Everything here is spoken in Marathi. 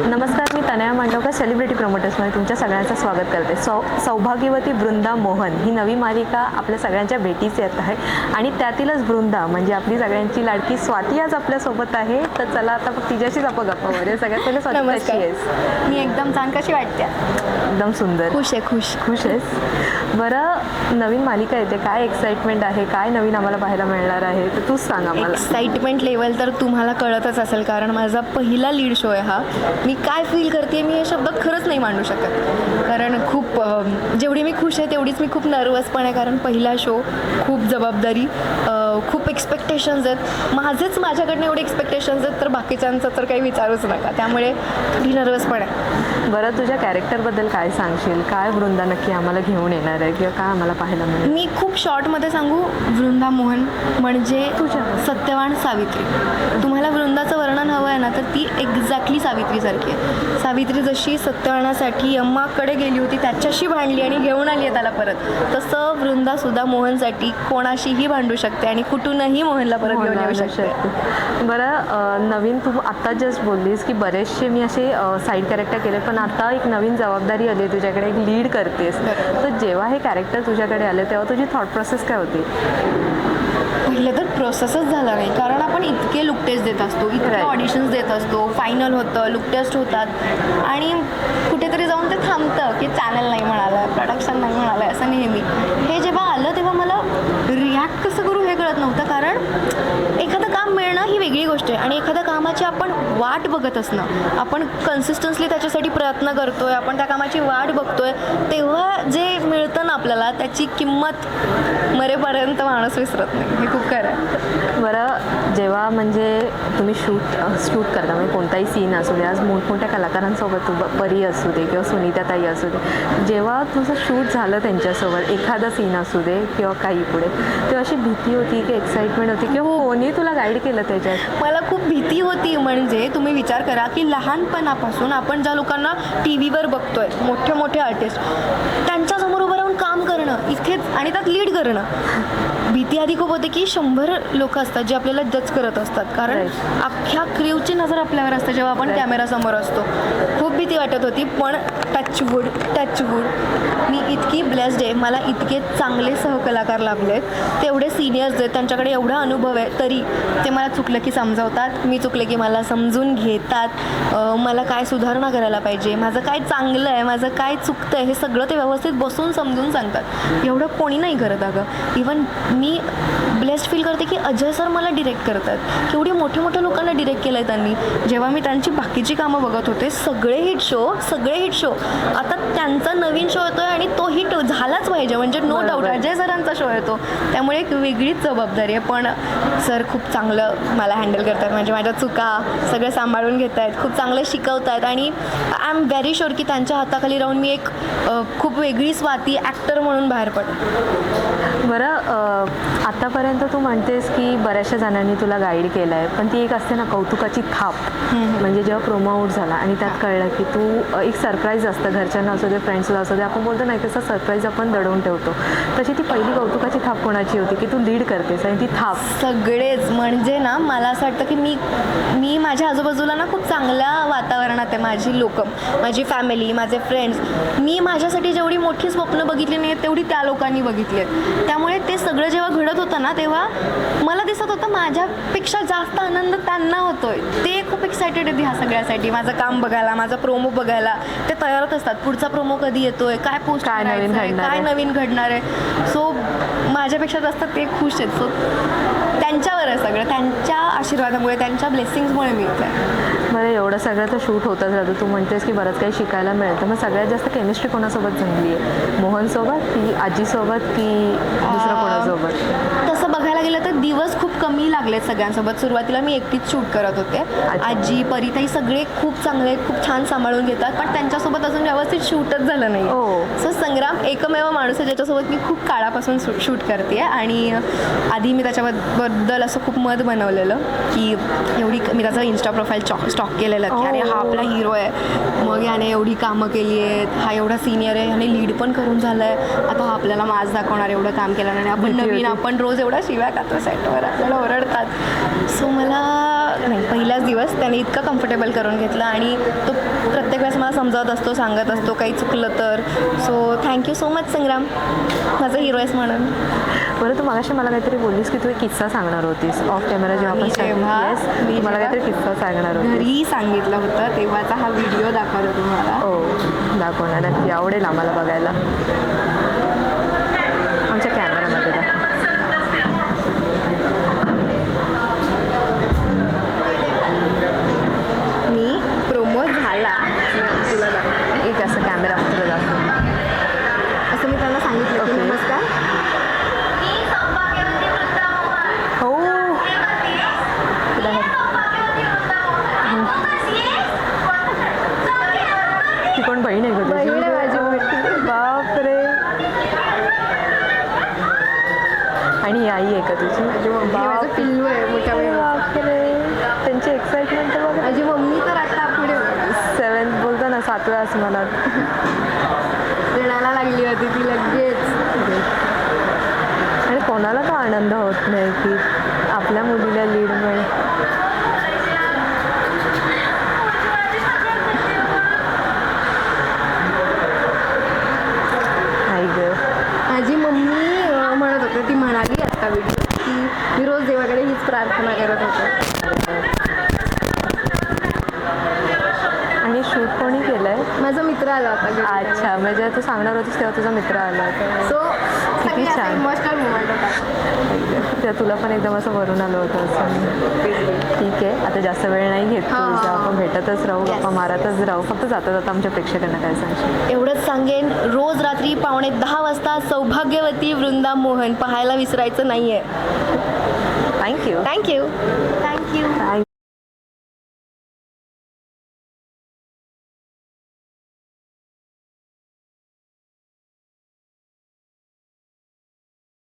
नमस्कार, मी तनया मांडवकर सेलिब्रिटी प्रमोटर्समध्ये तुमच्या सगळ्यांचं स्वागत करते. सौभाग्यवती वृंदा मोहन ही नवी मालिका आपल्या सगळ्यांच्या भेटीस येत आहे आणि त्यातीलच वृंदा म्हणजे आपली सगळ्यांची लाडकी स्वाती आज आपल्यासोबत आहे. तर चला आता तिच्याशीच आपण गप्पा मारूया. सगळ्यात पहिले स्वाती कशी आहेस? मी एकदम छान. कशी वाटते? एकदम सुंदर. खुश आहे. खुश आहेस? बरं, नवीन मालिका येते, काय एक्साइटमेंट आहे, काय नवीन आम्हाला पाहायला मिळणार आहे तर तूच सांग आम्हाला. एक्साइटमेंट लेवल तर तुम्हाला कळतच असेल, कारण माझा पहिला लीड शो आहे हा. मी काय फील करते मी हे शब्दात खरंच नाही मांडू शकत, कारण खूप जेवढी मी खुश आहे तेवढीच मी खूप नर्वस पण आहे, कारण पहिला शो, खूप जबाबदारी, खूप एक्सपेक्टेशन्स आहेत. माझ्याकडनं एवढे एक्सपेक्टेशन्स आहेत तर बाकीच्यांचं तर काही विचारूच नका, त्यामुळे थोडी नर्वस पण आहे. बरं, तुझ्या कॅरेक्टरबद्दल काय सांगशील? काय वृंदा नक्की आम्हाला घेऊन येणार आहे किंवा काय आम्हाला पाहायला मिळेल? मी खूप शॉर्टमध्ये सांगू, वृंदा मोहन म्हणजे तुझ्या सत्यवान सावित्री. तुम्हाला वृंदाचं वर्णन हवं आहे ना, तर ती एक्झॅक्टली सावित्रीसारखी आहे. सावित्री जशी सत्यवानासाठी अम्माकडे गेली होती, त्याच्याशी भांडली आणि घेऊन आली आहे त्याला परत, तसं वृंदासुद्धा मोहनसाठी कोणाशीही भांडू शकते आणि कुठूनही मोहनला परत घेऊन येऊ शकते. बरं, नवीन तू आत्ता जस्ट बोललीस की बरेचसे मी असे साईड कॅरेक्टर केले, पण आता एक नवीन जबाबदारी आली आहे तुझ्याकडे, एक लीड करतेस. तर जेव्हा हे कॅरेक्टर तुझ्याकडे आले तेव्हा तुझी थॉट प्रोसेस काय होती? पहिलं तर प्रोसेसच झाला नाही, कारण आपण इतके लुक टेस्ट देत असतो, इतके ऑडिशन्स देत असतो, फायनल होतं, लुक टेस्ट होतात आणि कुठेतरी जाऊन ते थांबतं की चॅनल नाही म्हणालं, प्रोडक्शन नाही म्हणालं, असं नेहमी. हे जेव्हा आलं तेव्हा मला रिॲक्ट कसं करू हे कळत नव्हतं, कारण एखादं काम मिळणं ही वेगळी गोष्ट आहे आणि एखाद्या कामाची आपण वाट बघत असणं, आपण कन्सिस्टन्सली त्याच्यासाठी प्रयत्न करतोय, आपण त्या कामाची वाट बघतोय, तेव्हा जे मिळतं ना आपल्याला त्याची किंमत मरेपर्यंत माणूस विसरत नाही. हे खूप खरं आहे. बरं, जेव्हा म्हणजे तुम्ही शूट करता, म्हणजे कोणताही सीन असू दे, आज मोठमोठ्या कलाकारांसोबत परी असू दे किंवा सुनीताताई असू दे, जेव्हा तुझं शूट झालं त्यांच्यासोबत एखादा सीन असू दे किंवा काही पुढे, तेव्हा अशी भीती होती की एक्साइटमेंट होती किंवा कोणी तुला गाईड केलं त्याच्यात? मला खूप भीती होती. म्हणजे तुम्ही विचार करा की लहानपणापासून आपण ज्या लोकांना टी व्हीवर बघतोय, मोठे मोठे आर्टिस्ट, त्यांच्यासमोर उभं राहून काम करणं इथेच आणि त्यात लीड करणं, भीती आधी खूप होते की 100 लोक असतात जे आपल्याला जज करत असतात, कारण अख्ख्या क्रूची नजर आपल्यावर असते जेव्हा आपण कॅमेरासमोर असतो. खूप भीती वाटत होती, पण टचवूड मी इतकी ब्लेस्ड आहे. मला इतके चांगले सहकलाकार लाभलेत, तेवढे सिनियर्स आहेत, त्यांच्याकडे एवढा अनुभव आहे, तरी ते मला चुकलं की समजावतात, मी चुकले की मला समजून घेतात, मला काय सुधारणा करायला पाहिजे, माझं काय चांगलं आहे, माझं काय चुकतं आहे, हे सगळं ते व्यवस्थित बसून समजून सांगतात. एवढं कोणी नाही करत अगं. इवन मी ब्लेस्ड फील करते की अजय सर मला डिरेक्ट करतात, केवढी मोठ्या लोकांना डिरेक्ट केलं आहे त्यांनी. जेव्हा मी त्यांची बाकीची कामं बघत होते, सगळे हिट शो, आता त्यांचा नवीन शो येतोय आणि तो हिट झालाच पाहिजे, म्हणजे नो डाऊट अजय सरांचा शो येतो, त्यामुळे एक वेगळीच जबाबदारी आहे. पण सर खूप चांगलं मला हँडल करतात, म्हणजे माझ्या चुका सगळं सांभाळून घेत आहेत, खूप चांगलं शिकवत आहेत आणि आय एम व्हेरी शुअर की त्यांच्या हाताखाली राहून मी एक खूप वेगळी स्वाती ॲक्टर म्हणून बाहेर पडेल. बरं, आतापर्यंत तू म्हणतेस की बऱ्याचशा जणांनी तुला गाईड केलं आहे, पण ती एक असते ना कौतुकाची थाप, म्हणजे जेव्हा प्रोमो आऊट झाला आणि त्यात कळलं की तू एक सरप्राईज असतं, घरच्यांना असू दे, फ्रेंड्सला असू दे, आपण बोलतो नाही तसं सरप्राईज आपण दडवून ठेवतो, तशी ती पहिली कौतुकाची थाप कोणाची होती की तू लीड करतेस आणि ती थाप? सगळेच, म्हणजे ना मला असं वाटतं की मी माझ्या आजूबाजूला ना खूप चांगल्या वातावरणात आहे. माझी लोकं, माझी फॅमिली, माझे फ्रेंड्स, मी माझ्यासाठी जेवढी मोठी स्वप्न बघितली नाही तेवढी त्या लोकांनी बघितली आहेत. त्यामुळे ते सगळं जेव्हा घडत होतं ना, तेव्हा मला दिसत होतं माझ्यापेक्षा जास्त आनंद त्यांना होतोय. ते खूप एक्सायटेड आहेत ह्या सगळ्यासाठी, माझं काम बघायला, माझा प्रोमो बघायला ते तयारच असतात. पुढचा प्रोमो कधी येतोय, काय पोस्ट, काय नवीन घडणार आहे. सो माझ्यापेक्षा जास्त ते खुश आहेत. सो त्यांच्यावर आहे सगळं, त्यांच्या आशीर्वादामुळे, त्यांच्या ब्लेसिंग्समुळे मिळतं आहे. बरं, एवढं सगळं तर शूट होतच राहतं, तू म्हणतेस की बरंच काही शिकायला मिळतं, मग सगळ्यात जास्त केमिस्ट्री कोणासोबत जमली आहे? मोहनसोबत की आजीसोबत की दुसरं कोणासोबत? तसं बघायला गेलं तर दिवस खूप कमी लागलेत सगळ्यांसोबत. सुरुवातीला मी एकटीच शूट करत होते. आजी, परिताई सगळे खूप चांगले, खूप छान सांभाळून घेतात, पण त्यांच्यासोबत अजून व्यवस्थित शूटच झालं नाही. सो संग्राम एकमेव माणूस आहे ज्याच्यासोबत मी खूप काळापासून शूट करते आणि आधी मी त्याच्याबद्दल असं खूप मत बनवलेलं की एवढी, मी त्याचा इन्स्टा प्रोफाईल स्टॉक केलेलं की अरे हा आपला हिरो आहे, मग याने एवढी कामं केली आहेत, हा एवढा सिनियर आहे, ह्याने लीड पण करून झालं आहे, आता हा आपल्याला मास दाखवणार, एवढं काम केलं नाही, आपण नवीन, आपण रोज एवढा शिव्या खातो सेटवर, आपल्याला ओरडतात. सो मला नाही, पहिलाच दिवस त्याने इतकं कम्फर्टेबल करून घेतलं आणि तो समजावत असतो, सांगत असतो काही चुकलं तर. सो थँक्यू सो मच संग्राम, माझा हिरो आहेस म्हणून. बरं, तू मगाशी मला काहीतरी बोललीस की तू एक किस्सा सांगणार होतीस ऑफ कॅमेरा जेव्हा मी मला जेव्हा काहीतरी किस्सा सांगणार होती. घरी सांगितलं होतं तेव्हाचा हा व्हिडिओ दाखवला तुम्हाला. हो, दाखवणार नक्की, आवडेल आम्हाला बघायला. आमच्या कॅमेरामध्ये दाखव. मी प्रोमो झाला तुला दाखवते. एक असं कॅमेरामध्ये दाखव. असं मी त्यांना सांगितलं की Okay. नमस्कार, हो, ती कोण बहीण आहे का तुझी? बहीण आहे माझी मोठी. बापरे. आणि ही आई आहे का तुझी? हे माझं पिल्लू आहे मोठ्या बहिणी. बापरे, त्यांची एक्साइटमेंट तर बघा. माझी मम्मी तर आता पुढे 7th बोलतो ना, 7व्या आसमानात. रडायला लागली होती ती लगेच. आणि कोणाला तो आनंद होत नाही की आपल्या मुलीला लीड मिळेल. आई ग. माझी मम्मी म्हणत होते, ती म्हणाली आता व्हिडिओ की मी रोज देवाकडे हीच प्रार्थना करत होते. आणि शूट कोणी केलंय? माझा मित्र आला होता घरी. अच्छा, म्हणजे तू सांगणार होतीस तेव्हा तुझा मित्र आला होता. सो किती छान. इमोशनल मुवमेंट होता. त्या तुला पण एकदम असं वरून आलं होतं असं. ठीक आहे, आता जास्त वेळ नाही घेत हा. तुझा, आपण भेटतच राहू, Yes. गप्पा मारतच राहू. फक्त जाता जाता आमच्या प्रेक्षकांना काय सांगशील? एवढंच सांगेन, रोज रात्री 9:15 वाजता सौभाग्यवती वृंदा मोहन पाहायला विसरायचं नाहीये. थँक्यू. थँक्यू. थँक्यू.